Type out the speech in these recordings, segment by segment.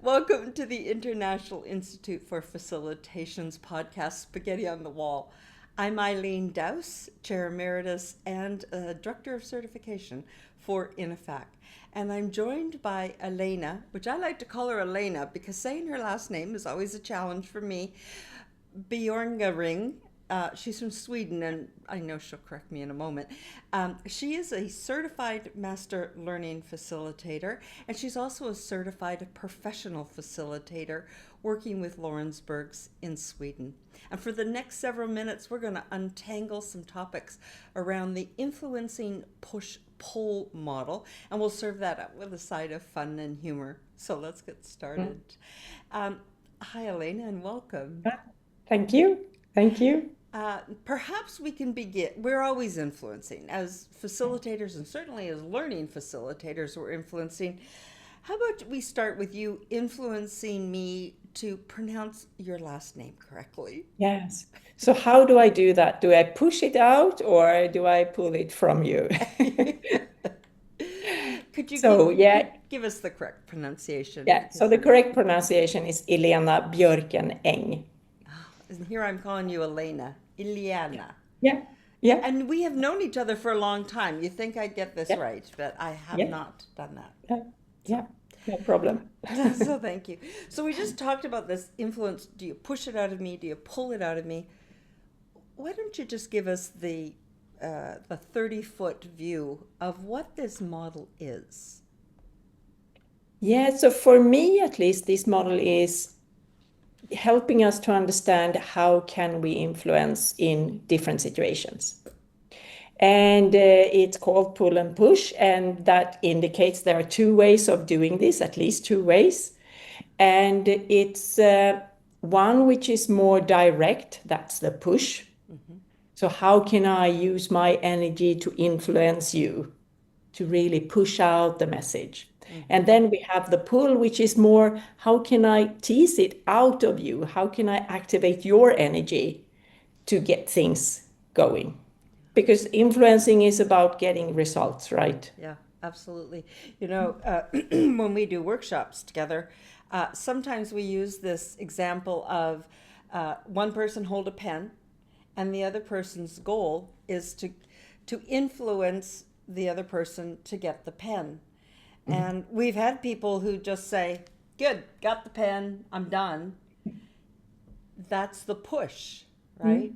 Welcome to the International Institute for Facilitation's podcast, Spaghetti on the Wall. I'm Eileen Dowse, Chair Emeritus and Director of Certification for INIFAC. And I'm joined by Elena, which I like to call her Elena because saying her last name is always a challenge for me, Björkenäng. She's from Sweden, and I know she'll correct me in a moment. She is a certified master learning facilitator, and she's also a certified professional facilitator working with Lawrenceburgs in Sweden. And for the next several minutes, we're going to untangle some topics around the influencing push-pull model, and we'll serve that up with a side of fun and humor. So let's get started. Hi, Elena, and welcome. Thank you. Thank you. Perhaps we can begin. We're always influencing as facilitators, and certainly as learning facilitators, we're influencing. How about we start with you influencing me to pronounce your last name correctly? Yes. So how do I do that? Do I push it out or do I pull it from you? Could you give us the correct pronunciation? Yeah. So the correct pronunciation is Elena Björkenäng. And here I'm calling you Elena. Ileana. Yeah. Yeah. And we have known each other for a long time. You think I'd get this right, but I have not done that. Yeah. No problem. So thank you. So we just talked about this influence. Do you push it out of me? Do you pull it out of me? Why don't you just give us the 30-foot view of what this model is? Yeah. So for me, at least, this model is helping us to understand how can we influence in different situations. And it's called pull and push, and that indicates there are two ways of doing this, at least two ways. And it's one which is more direct, that's the push. So how can I use my energy to influence you, to really push out the message? And then we have the pull, which is more, how can I tease it out of you? How can I activate your energy to get things going? Because influencing is about getting results, right? Yeah, absolutely. You know, when we do workshops together, sometimes we use this example of one person hold a pen, and the other person's goal is to influence the other person to get the pen. And we've had people who just say, good, got the pen, I'm done. That's the push, right?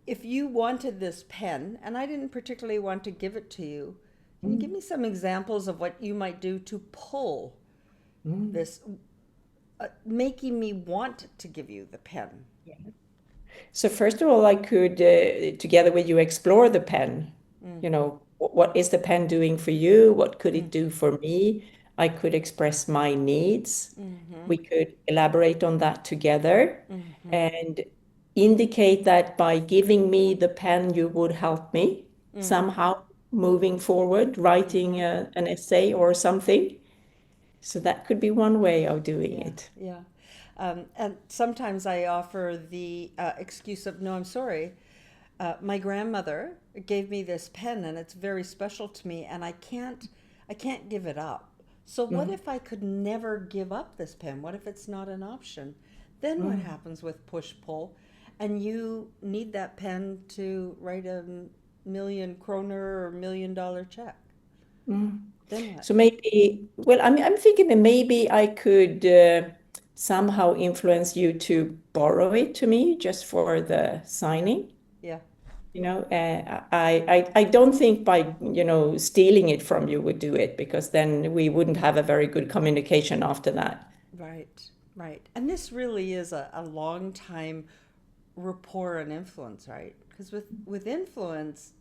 If you wanted this pen, and I didn't particularly want to give it to you, can you give me some examples of what you might do to pull this, making me want to give you the pen? Yeah. So first of all, I could, together with you, explore the pen. You know, what is the pen doing for you? What could it do for me? I could express my needs. We could elaborate on that together and indicate that by giving me the pen, you would help me somehow moving forward, writing an essay or something. So that could be one way of doing it. Yeah. And sometimes I offer the excuse of, no, I'm sorry. My grandmother gave me this pen and it's very special to me and I can't give it up. So what if I could never give up this pen? What if it's not an option? Then what happens with push-pull? And you need that pen to write a 1,000,000 kroner or $1 million check. Then what? So maybe, well, I'm thinking that maybe I could somehow influence you to borrow it to me just for the signing. Yeah. You know, I don't think by, stealing it from you would do it, because then we wouldn't have a very good communication after that. Right, right. And this really is a long time rapport and influence, right? Because with influence,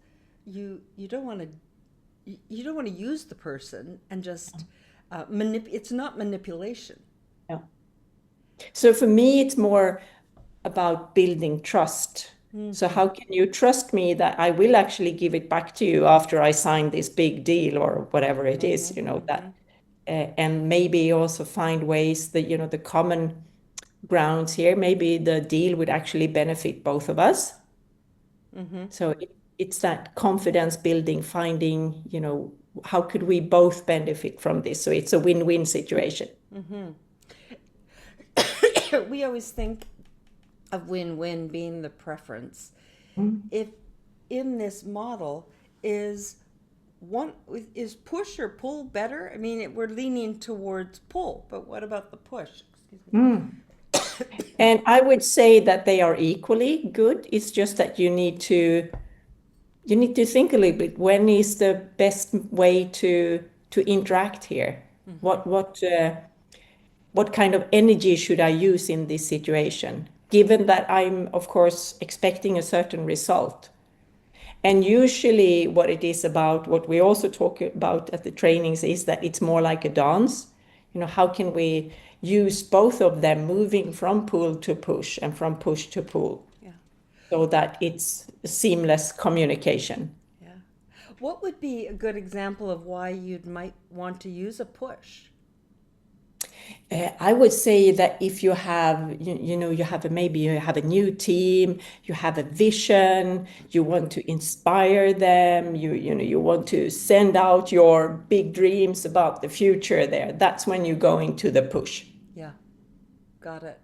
you don't want to use the person and just it's not manipulation. Yeah. So for me, it's more about building trust. So how can you trust me that I will actually give it back to you after I sign this big deal or whatever it is, that, and maybe also find ways that, the common grounds here, maybe the deal would actually benefit both of us. So it's that confidence building, finding, how could we both benefit from this? So it's a win-win situation. We always think of win-win being the preference. If in this model is push or pull better? I mean, we're leaning towards pull, but what about the push? Excuse me. And I would say that they are equally good. It's just that you need to think a little bit, when is the best way to interact here? What kind of energy should I use in this situation, given that I'm, of course, expecting a certain result? And usually what it is about, what we also talk about at the trainings, is that it's more like a dance. How can we use both of them, moving from pull to push and from push to pull, so that it's seamless communication. Yeah. What would be a good example of why you might want to use a push? I would say that if you have, maybe you have a new team, you have a vision, you want to inspire them, you want to send out your big dreams about the future there. That's when you go into the push. Yeah, got it.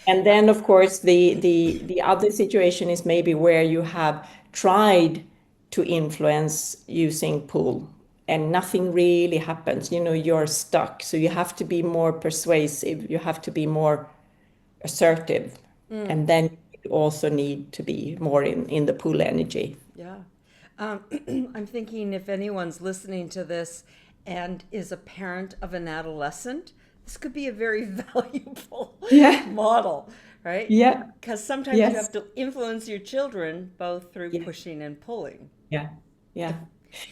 And then, of course, the other situation is maybe where you have tried to influence using pull, and nothing really happens. You're stuck. So you have to be more persuasive. You have to be more assertive. And then you also need to be more in the pull energy. Yeah. I'm thinking if anyone's listening to this and is a parent of an adolescent, this could be a very valuable model, right? Yeah. Because sometimes you have to influence your children both through pushing and pulling. Yeah.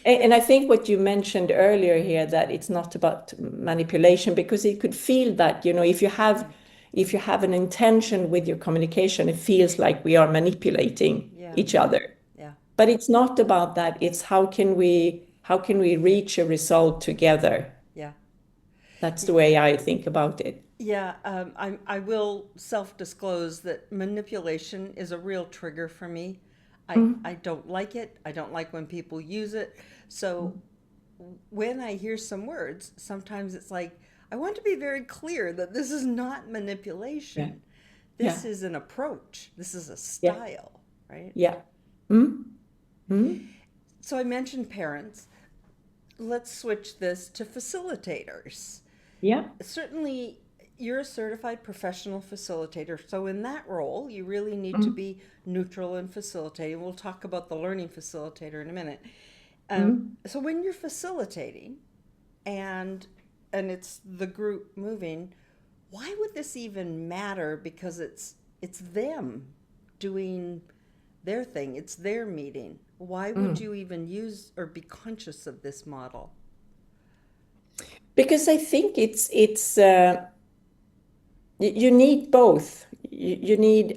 And I think what you mentioned earlier here, that it's not about manipulation, because it could feel that, if you have an intention with your communication, it feels like we are manipulating each other. Yeah. But it's not about that. It's how can we reach a result together? Yeah. That's the way I think about it. Yeah, I will self-disclose that manipulation is a real trigger for me. I don't like it. I don't like when people use it. So when I hear some words, sometimes it's like, I want to be very clear that this is not manipulation. This is an approach. This is a style, right? Yeah. So I mentioned parents. Let's switch this to facilitators. Yeah. Certainly, you're a certified professional facilitator. So in that role, you really need to be neutral and facilitating. We'll talk about the learning facilitator in a minute. So when you're facilitating and it's the group moving, why would this even matter? Because it's them doing their thing. It's their meeting. Why would you even use or be conscious of this model? Because I think it's you need both. You need,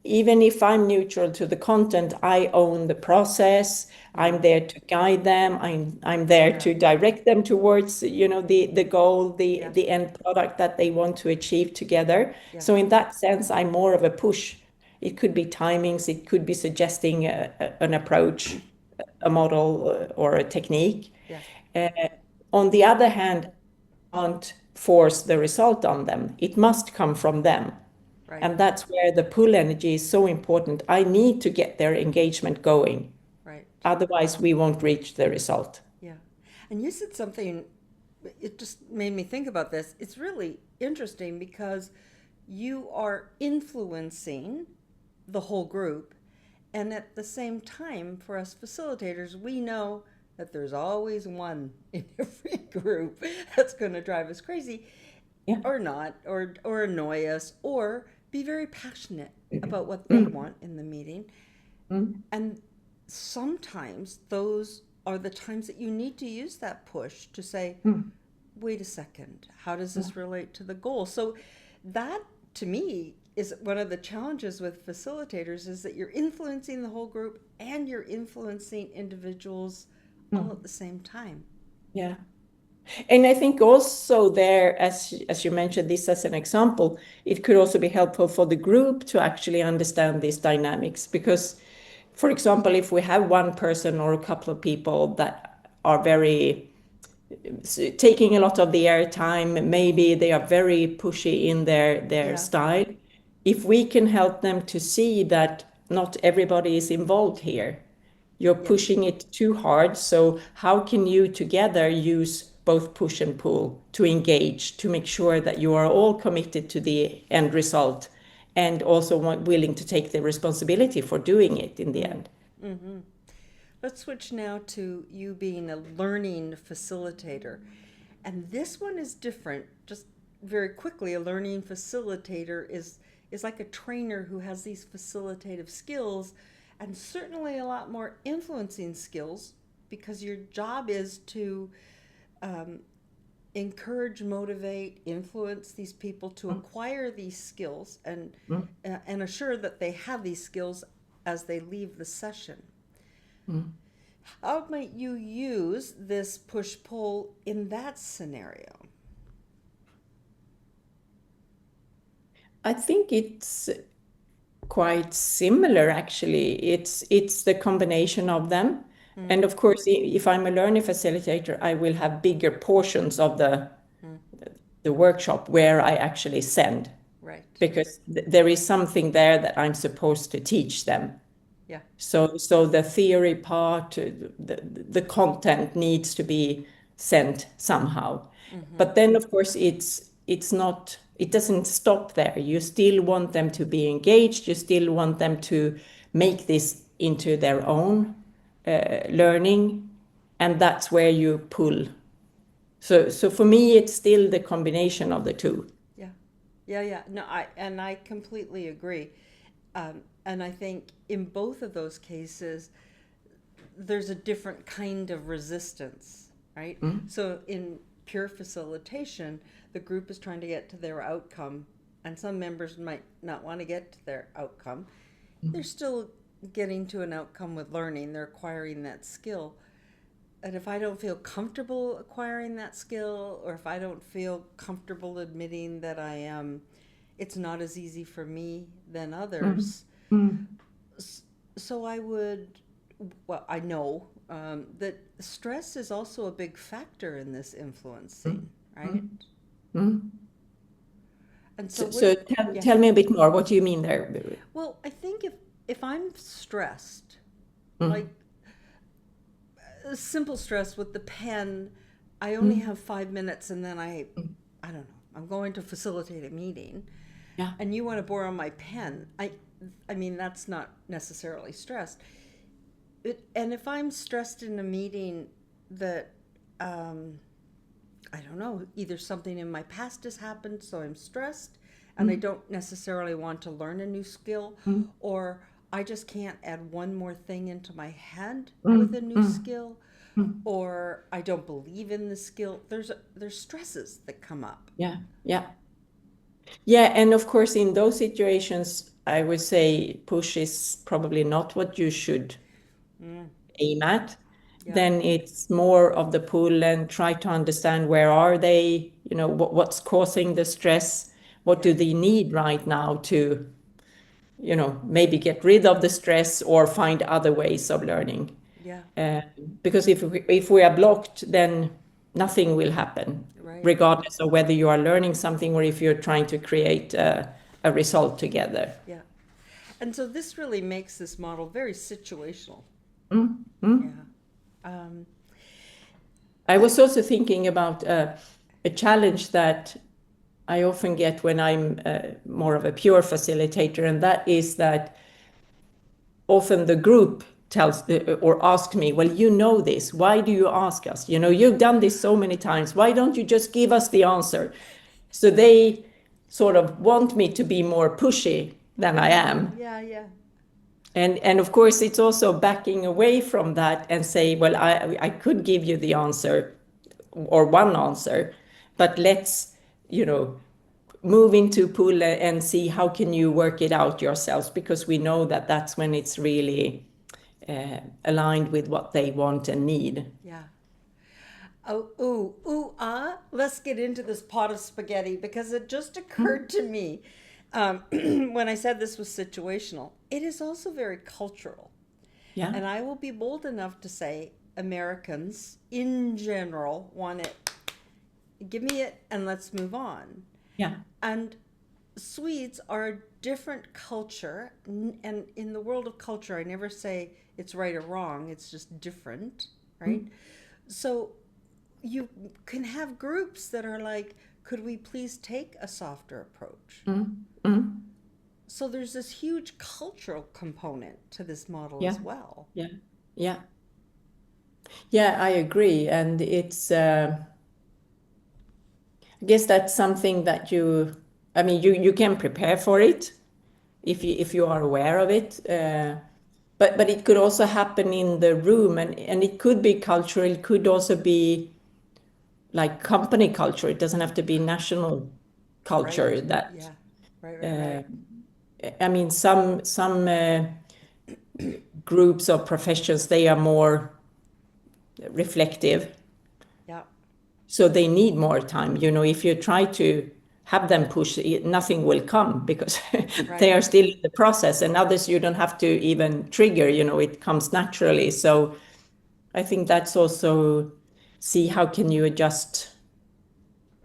even if I'm neutral to the content, I own the process. I'm there to guide them. I'm there to direct them towards, the goal, the end product that they want to achieve together. So in that sense, I'm more of a push. It could be timings. It could be suggesting an approach, a model, or a technique. On the other hand, I can't force the result on them. It must come from them. Right. And that's where the pull energy is so important. I need to get their engagement going. Right. Otherwise, we won't reach the result. Yeah. And you said something, it just made me think about this. It's really interesting because you are influencing the whole group. And at the same time, for us facilitators, we know that there's always one in every group that's going to drive us crazy or not, or annoy us, or be very passionate about what they want in the meeting. And sometimes those are the times that you need to use that push to say, wait a second, how does this relate to the goal? So that, to me, is one of the challenges with facilitators, is that you're influencing the whole group and you're influencing individuals all at the same time. Yeah. And I think also there, as you mentioned this as an example, it could also be helpful for the group to actually understand these dynamics, because for example, if we have one person or a couple of people that are very taking a lot of the airtime, maybe they are very pushy in their Yeah. style. If we can help them to see that not everybody is involved here, you're Yeah. pushing it too hard. So how can you together use both push and pull to engage, to make sure that you are all committed to the end result and also willing to take the responsibility for doing it in the end? Let's switch now to you being a learning facilitator. And this one is different. Just very quickly, a learning facilitator is like a trainer who has these facilitative skills and certainly a lot more influencing skills, because your job is to encourage, motivate, influence these people to acquire these skills and assure that they have these skills as they leave the session. How might you use this push-pull in that scenario? I think it's quite similar, actually. It's the combination of them. And of course, if I'm a learning facilitator, I will have bigger portions of the workshop where I actually send, Right. because there is something there that I'm supposed to teach them. Yeah. So the theory part, the content needs to be sent somehow. But then, of course, it's not, it doesn't stop there. You still want them to be engaged. You still want them to make this into their own learning, and that's where you pull. So for me, it's still the combination of the two. Yeah. No, I completely agree. And I think in both of those cases, there's a different kind of resistance, right? So in pure facilitation, the group is trying to get to their outcome, and some members might not want to get to their outcome. They're still getting to an outcome with learning, they're acquiring that skill. And if I don't feel comfortable acquiring that skill, or if I don't feel comfortable admitting that I am, it's not as easy for me than others. So I would, well, I know that stress is also a big factor in this influencing, right? And so, So tell me a bit more. What do you mean there? Well, I think if I'm stressed, like simple stress with the pen, I only have 5 minutes, and then I don't know, I'm going to facilitate a meeting, and you want to borrow my pen. I mean, that's not necessarily stressed. And if I'm stressed in a meeting that, I don't know, either something in my past has happened, so I'm stressed, and I don't necessarily want to learn a new skill, or I just can't add one more thing into my head with a new skill, or I don't believe in the skill. There's stresses that come up. Yeah, and of course, in those situations, I would say push is probably not what you should aim at. Then it's more of the pull, and try to understand where are they, what's causing the stress, what do they need right now to, maybe get rid of the stress or find other ways of learning. Because if we are blocked, then nothing will happen, regardless of whether you are learning something or if you're trying to create a result together. And so this really makes this model very situational. I was also thinking about a challenge that I often get when I'm more of a pure facilitator, and that is that often the group tells or asks me, well, you know this, why do you ask us? You've done this so many times, why don't you just give us the answer? So they sort of want me to be more pushy than I am. And of course, it's also backing away from that and say, well, I could give you the answer or one answer, but let's, move into pull and see how can you work it out yourselves, because we know that that's when it's really aligned with what they want and need. Let's get into this pot of spaghetti, because it just occurred to me when I said this was situational. It is also very cultural. Yeah. And I will be bold enough to say Americans in general want it. Give me it and let's move on. Yeah. And Swedes are a different culture. And in the world of culture, I never say it's right or wrong, it's just different, right? So you can have groups that are like, could we please take a softer approach? So there's this huge cultural component to this model Yeah. as well. Yeah. Yeah. Yeah, I agree. And it's, I guess that's something that you can prepare for it if you are aware of it. But it could also happen in the room, and it could be cultural. It could also be like company culture. It doesn't have to be national culture. Right. That Yeah. Right. I mean, some groups or professions, they are more reflective, Yeah. so they need more time. If you try to have them push, nothing will come because they are still in the process, and others you don't have to even trigger. It comes naturally. So I think that's also see how can you adjust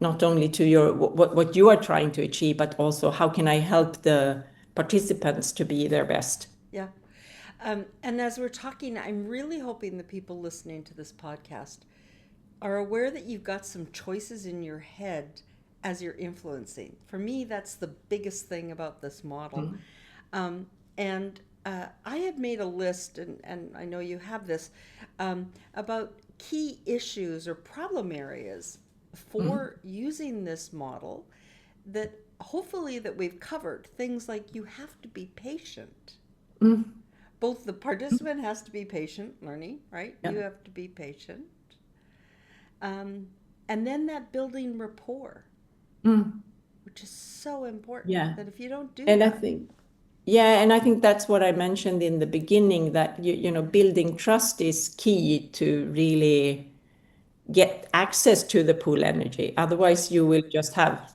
not only to your what you are trying to achieve, but also how can I help the participants to be their best. Yeah. And as we're talking, I'm really hoping the people listening to this podcast are aware that you've got some choices in your head as you're influencing. For me, that's the biggest thing about this model. And I had made a list, and I know you have this, about key issues or problem areas for using this model that hopefully that we've covered. Things like you have to be patient. Both the participant has to be patient, learning, right? Yeah. You have to be patient. And then that building rapport, which is so important. Yeah. That if you don't do And that, I think that's what I mentioned in the beginning, that building trust is key to really get access to the pool energy. Otherwise, you will just have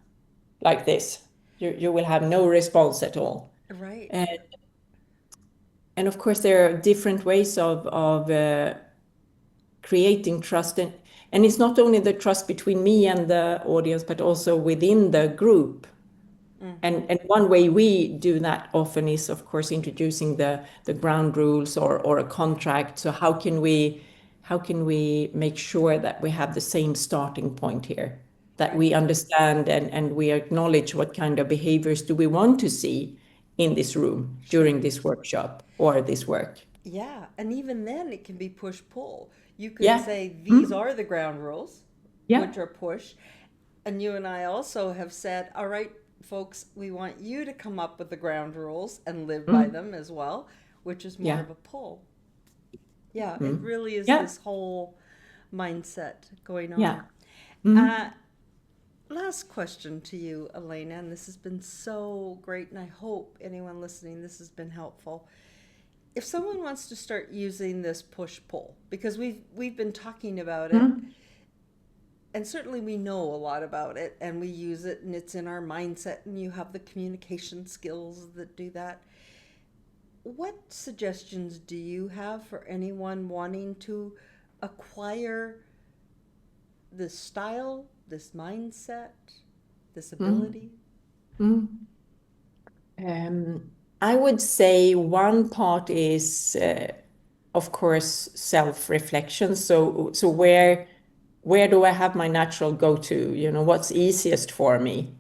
like this. You will have no response at all. right? And of course, there are different ways of creating trust, and it's not only the trust between me and the audience, but also within the group. And one way we do that often is, of course, introducing the ground rules or a contract. So how can we make sure that we have the same starting point here, that we understand and we acknowledge what kind of behaviors do we want to see in this room during this workshop or this work. Yeah, and even then it can be push-pull. You could Yeah. say these are the ground rules, Yeah. which are push. And you and I also have said, all right, folks, we want you to come up with the ground rules and live by them as well, which is more Yeah. of a pull. Yeah, it really is Yeah. this whole mindset going on. Yeah. Last question to you, Elena, and this has been so great, and I hope anyone listening, this has been helpful. If someone wants to start using this push-pull, because we've been talking about it, and certainly we know a lot about it, and we use it, and it's in our mindset, and you have the communication skills that do that. What suggestions do you have for anyone wanting to acquire this style, this mindset, this ability? I would say one part is, of course, self-reflection. So where do I have my natural go-to? What's easiest for me,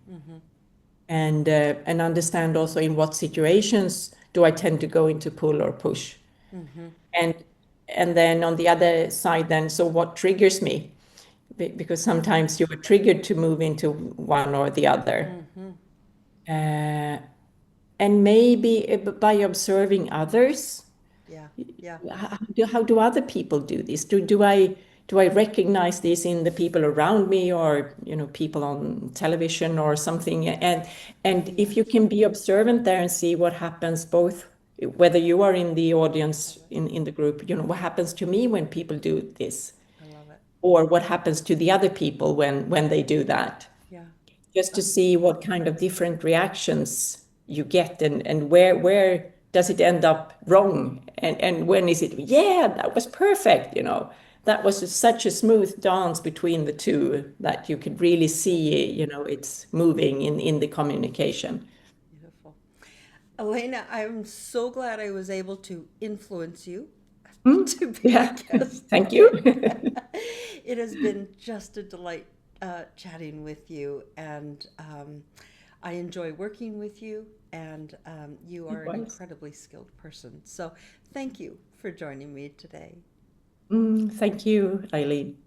and understand also in what situations do I tend to go into pull or push, and then on the other side, then so what triggers me, because sometimes you are triggered to move into one or the other. And maybe by observing others, Yeah. how do other people do this? Do I recognize this in the people around me, or people on television or something? And if you can be observant there and see what happens, both whether you are in the audience in the group, what happens to me when people do this, I love it. or what happens to the other people when they do that. Yeah. Just to see what kind of different reactions you get, and where does it end up wrong? And when is it, yeah, that was perfect, you know? That was such a smooth dance between the two that you could really see, you know, it's moving in the communication. Beautiful. Elena, I'm so glad I was able to influence you Mm, to be a yeah, guest thank you. today. It has been just a delight chatting with you, and I enjoy working with you, and you are an Likewise. incredibly skilled person. So thank you for joining me today. Thank you, Eileen.